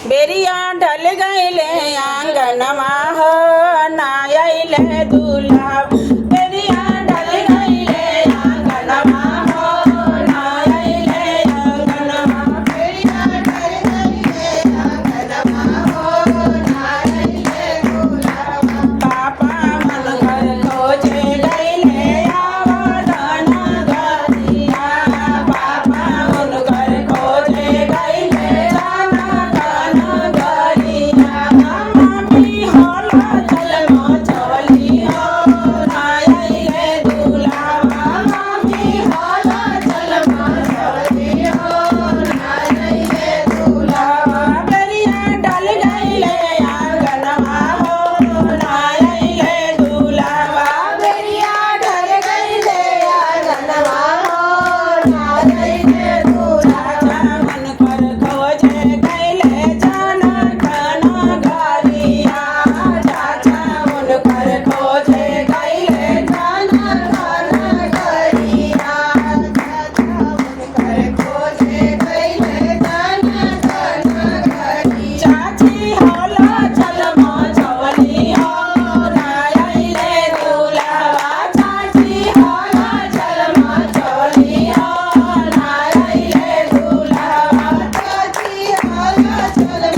बेरिया ढल गईले आंगनमा हो नायले दूल्हा बेरिया ढल गईले आंगनमा हो नायले आंगनमा बेरिया ढल गईले आंगनमा हो नायले दूल्हा पापा मन घर खोजे गईले आवलन गरिया पापा मन घर खोजे गईले जाना कन गरिया मम्मी होला जलमा चली हो नायले दूल्हा मम्मी होला जलमा चली हो नायले दूल्हा बेरिया डल गईले आंगनमा हो नायले दूल्हा बेरिया डल गईले आंगनमा हो नायले दूल्हा मन कर खोजे गईले जाना कन गरिया चाचा मन कर खोजे गईले जाना कन गरिया चाचा मन कर खोजे गईले जाना कन गरिया चाची होला जलमा चली हो नायले दूल्हा चाची होला जलमा चली हो नायले दूल्हा चाची होला जलमा